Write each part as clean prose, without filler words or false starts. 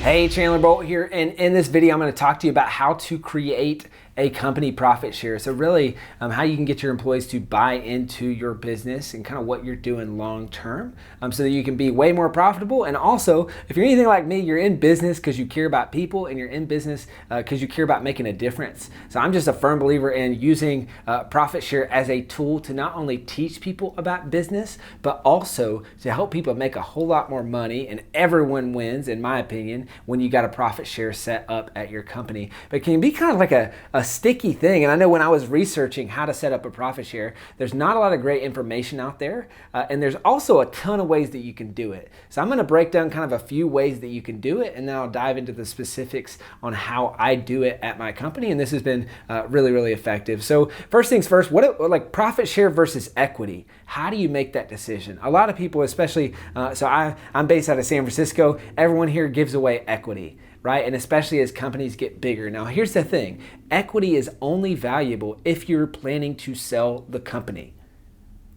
Hey, Chandler Bolt here, and in this video I'm going to talk to you about how to create a company profit share. So really how you can get your employees to buy into your business and kind of what you're doing long term so that you can be way more profitable. And also, if you're anything like me, you're in business because you care about people, and you're in business because you care about making a difference. So I'm just a firm believer in using profit share as a tool to not only teach people about business, but also to help people make a whole lot more money, and everyone wins, in my opinion, when you got a profit share set up at your company. But it can be kind of like a sticky thing. And I know when I was researching how to set up a profit share, there's not a lot of great information out there. And there's also a ton of ways that you can do it. So I'm going to break down kind of a few ways that you can do it, and then I'll dive into the specifics on how I do it at my company. And this has been really, really effective. So first things first, like profit share versus equity? How do you make that decision? A lot of people, especially, I'm based out of San Francisco. Everyone here gives away equity, right? And especially as companies get bigger. Now, here's the thing. Equity is only valuable if you're planning to sell the company.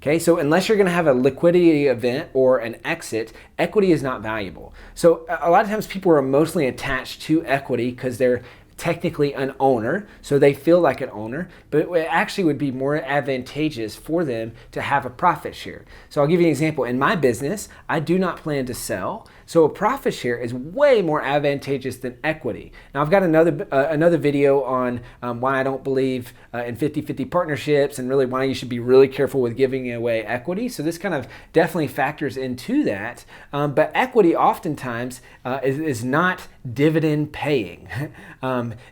Okay, so unless you're going to have a liquidity event or an exit, equity is not valuable. So a lot of times people are emotionally attached to equity because they're technically an owner, so they feel like an owner, but it actually would be more advantageous for them to have a profit share. So I'll give you an example. In my business, I do not plan to sell, so a profit share is way more advantageous than equity. Now I've got another video on why I don't believe in 50-50 partnerships, and really why you should be really careful with giving away equity. So this kind of definitely factors into that, but equity oftentimes is not dividend paying.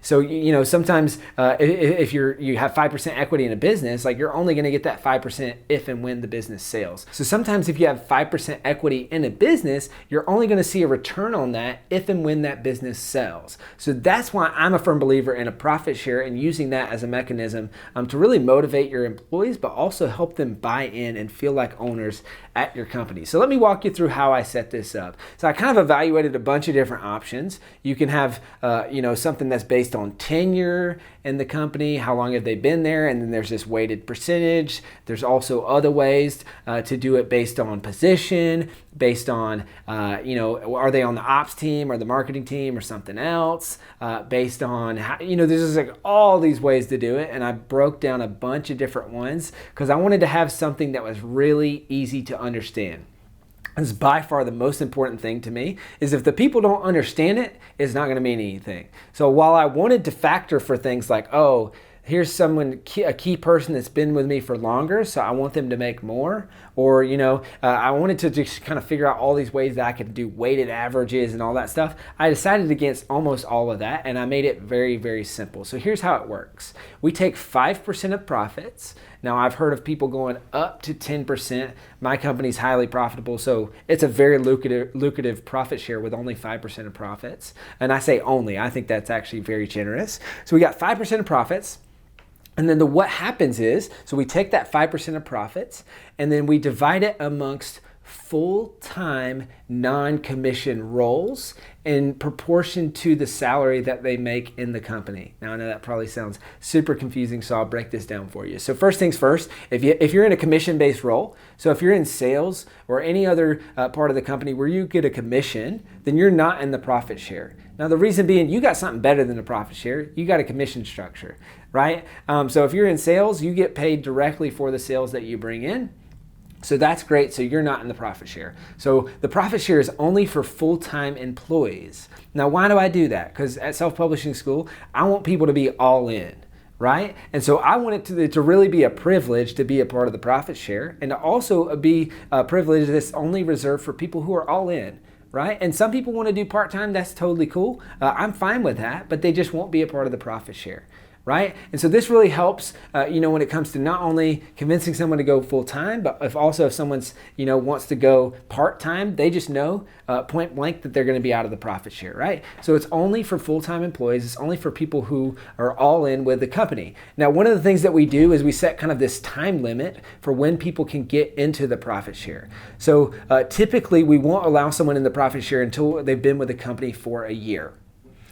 So sometimes if you have 5% equity in a business, like you're only going to get that 5% if and when the business sells. So sometimes if you have 5% equity in a business, you're only going to see a return on that if and when that business sells. So that's why I'm a firm believer in a profit share and using that as a mechanism to really motivate your employees, but also help them buy in and feel like owners at your company. So let me walk you through how I set this up. So I kind of evaluated a bunch of different options. You can have something that's based on tenure in the company, how long have they been there, and then there's this weighted percentage. There's also other ways to do it based on position, based on are they on the ops team or the marketing team or something else, based on how, there's just like all these ways to do it. And I broke down a bunch of different ones because I wanted to have something that was really easy to understand. This is by far the most important thing to me, is if the people don't understand it, it's not going to mean anything. So while I wanted to factor for things like, oh, here's someone, a key person that's been with me for longer, so I want them to make more. Or, I wanted to just kind of figure out all these ways that I could do weighted averages and all that stuff. I decided against almost all of that, and I made it very, very simple. So here's how it works. We take 5% of profits. Now, I've heard of people going up to 10%. My company's highly profitable, so it's a very lucrative profit share with only 5% of profits. And I say only, I think that's actually very generous. So we got 5% of profits. And then what happens is, so we take that 5% of profits and then we divide it amongst full-time non-commission roles in proportion to the salary that they make in the company. Now I know that probably sounds super confusing, so I'll break this down for you. So first things first, if you're in a commission-based role, so if you're in sales or any other part of the company where you get a commission, then you're not in the profit share. Now the reason being, you got something better than a profit share. You got a commission structure, right? So if you're in sales, you get paid directly for the sales that you bring in. So that's great. So you're not in the profit share. So the profit share is only for full-time employees. Now, why do I do that? Because at self-publishing school, I want people to be all in, right? And so I want it to really be a privilege to be a part of the profit share, and to also be a privilege that's only reserved for people who are all in. Right? And some people want to do part-time. That's totally cool. I'm fine with that, but they just won't be a part of the profit share. Right? And so this really helps, when it comes to not only convincing someone to go full-time, but if someone's, wants to go part-time, they just know point blank that they're going to be out of the profit share, right? So it's only for full-time employees. It's only for people who are all in with the company. Now, one of the things that we do is we set kind of this time limit for when people can get into the profit share. So typically we won't allow someone in the profit share until they've been with the company for a year.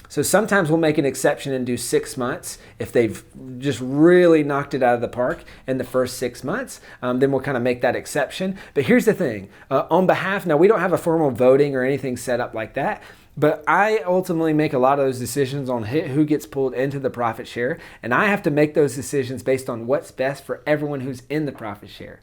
So sometimes we'll make an exception and do 6 months if they've just really knocked it out of the park in the first 6 months. Then we'll kind of make that exception. But here's the thing. On behalf, now we don't have a formal voting or anything set up like that. But I ultimately make a lot of those decisions on who gets pulled into the profit share, and I have to make those decisions based on what's best for everyone who's in the profit share.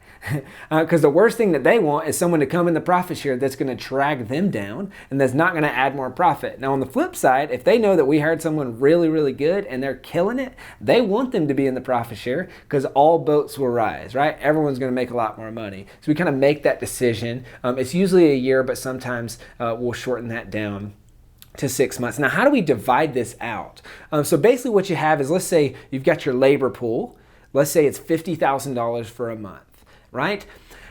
Because the worst thing that they want is someone to come in the profit share that's going to drag them down and that's not going to add more profit. Now on the flip side, if they know that we hired someone really, really good and they're killing it, they want them to be in the profit share because all boats will rise, right? Everyone's going to make a lot more money. So we kind of make that decision. It's usually a year, but sometimes we'll shorten that down to 6 months. Now, how do we divide this out? So basically what you have is, let's say you've got your labor pool. Let's say it's $50,000 for a month, right?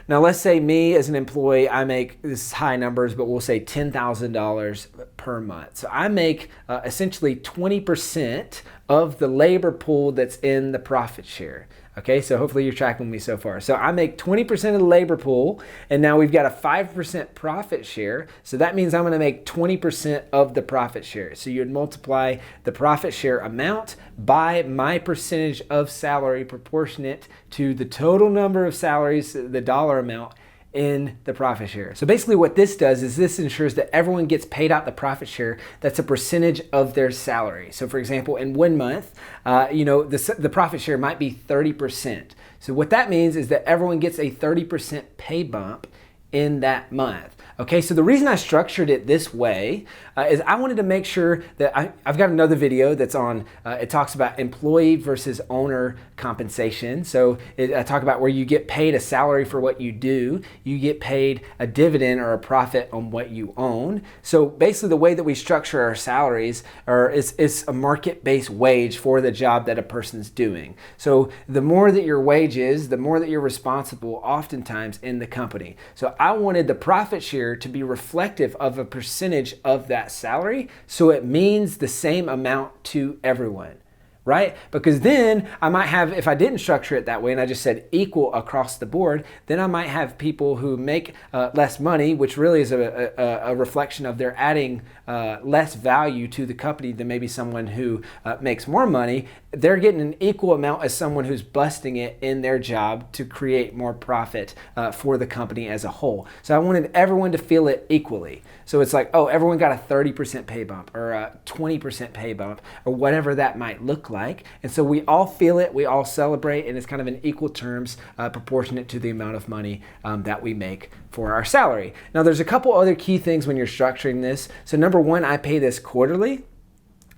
Now, let's say me as an employee, I make, this is high numbers, but we'll say $10,000 per month. So I make essentially 20% of the labor pool that's in the profit share. Okay, so hopefully you're tracking me so far. So I make 20% of the labor pool, and now we've got a 5% profit share. So that means I'm going to make 20% of the profit share. So you'd multiply the profit share amount by my percentage of salary proportionate to the total number of salaries, the dollar amount in the profit share. So basically what this does is this ensures that everyone gets paid out the profit share that's a percentage of their salary. So for example, in 1 month, the profit share might be 30%. So what that means is that everyone gets a 30% pay bump in that month. Okay, so the reason I structured it this way is I wanted to make sure that I've got another video that's on, it talks about employee versus owner compensation. So I talk about where you get paid a salary for what you do, you get paid a dividend or a profit on what you own. So basically the way that we structure our salaries is a market-based wage for the job that a person's doing. So the more that your wage is, the more that you're responsible oftentimes in the company. So I wanted the profit share to be reflective of a percentage of that salary, so it means the same amount to everyone, right? Because then I might have, if I didn't structure it that way and I just said equal across the board, then I might have people who make less money, which really is a reflection of they're adding less value to the company than maybe someone who makes more money. They're getting an equal amount as someone who's busting it in their job to create more profit for the company as a whole. So I wanted everyone to feel it equally. So it's like, oh, everyone got a 30% pay bump or a 20% pay bump or whatever that might look like. And so we all feel it, we all celebrate, and it's kind of in equal terms proportionate to the amount of money that we make for our salary. Now there's a couple other key things when you're structuring this. So number one, I pay this quarterly.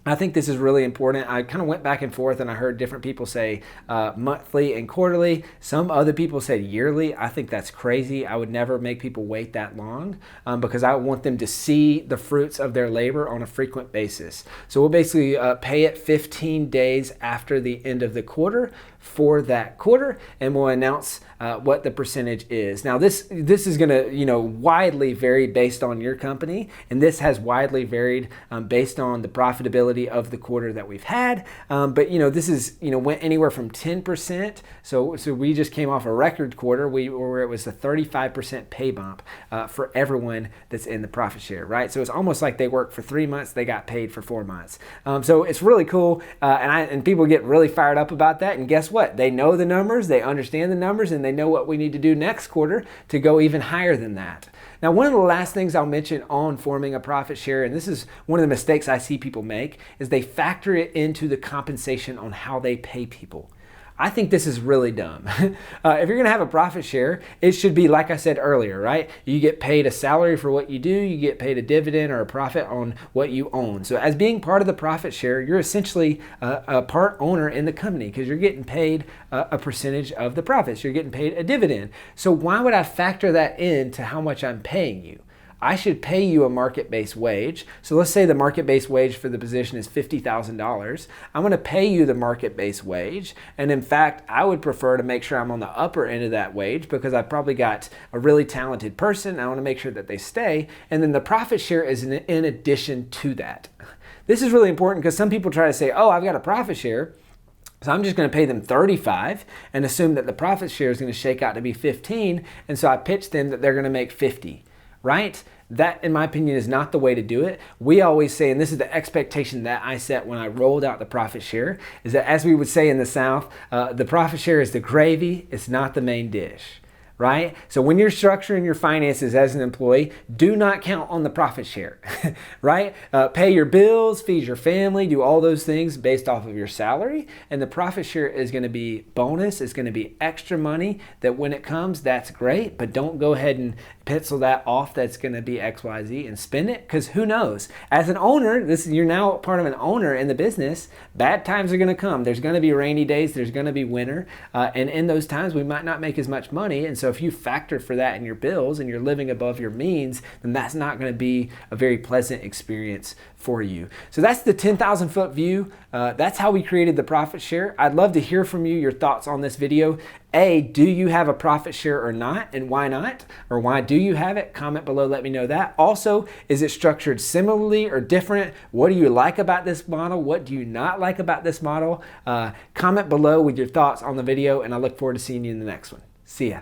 I think this is really important. I kind of went back and forth and I heard different people say monthly and quarterly. Some other people said yearly. I think that's crazy. I would never make people wait that long because I want them to see the fruits of their labor on a frequent basis. So we'll basically pay it 15 days after the end of the quarter for that quarter, and we'll announce what the percentage is. Now this is going to widely vary based on your company, and this has widely varied based on the profitability of the quarter that we've had. But this is went anywhere from 10%. So we just came off a record quarter where it was a 35% pay bump for everyone that's in the profit share, right? So it's almost like they worked for 3 months, they got paid for 4 months. So it's really cool, and people get really fired up about that. And guess what? They know the numbers, they understand the numbers, and they know what we need to do next quarter to go even higher than that. Now, one of the last things I'll mention on forming a profit share, and this is one of the mistakes I see people make, is they factor it into the compensation on how they pay people. I think this is really dumb. If you're gonna have a profit share, it should be like I said earlier, right? You get paid a salary for what you do, you get paid a dividend or a profit on what you own. So as being part of the profit share, you're essentially a part owner in the company because you're getting paid a percentage of the profits. You're getting paid a dividend. So why would I factor that into how much I'm paying you? I should pay you a market-based wage. So let's say the market-based wage for the position is $50,000. I'm going to pay you the market-based wage. And in fact, I would prefer to make sure I'm on the upper end of that wage because I've probably got a really talented person. I want to make sure that they stay. And then the profit share is in addition to that. This is really important because some people try to say, oh, I've got a profit share, so I'm just going to pay them 35 and assume that the profit share is going to shake out to be 15. And so I pitch them that they're going to make 50. Right? That, in my opinion, is not the way to do it. We always say, and this is the expectation that I set when I rolled out the profit share, is that as we would say in the South, the profit share is the gravy, it's not the main dish. right? So when you're structuring your finances as an employee, do not count on the profit share, right? Pay your bills, feed your family, do all those things based off of your salary. And the profit share is going to be bonus. It's going to be extra money that when it comes, that's great. But don't go ahead and pencil that off. That's going to be XYZ and spend it, because who knows? As an owner, you're now part of an owner in the business. Bad times are going to come. There's going to be rainy days. There's going to be winter. And in those times, we might not make as much money. And so if you factor for that in your bills and you're living above your means, then that's not going to be a very pleasant experience for you. So that's the 10,000 foot view. That's how we created the profit share. I'd love to hear from you, your thoughts on this video. A, do you have a profit share or not? And why not? Or why do you have it? Comment below, let me know that. Also, is it structured similarly or different? What do you like about this model? What do you not like about this model? Comment below with your thoughts on the video, and I look forward to seeing you in the next one. See ya.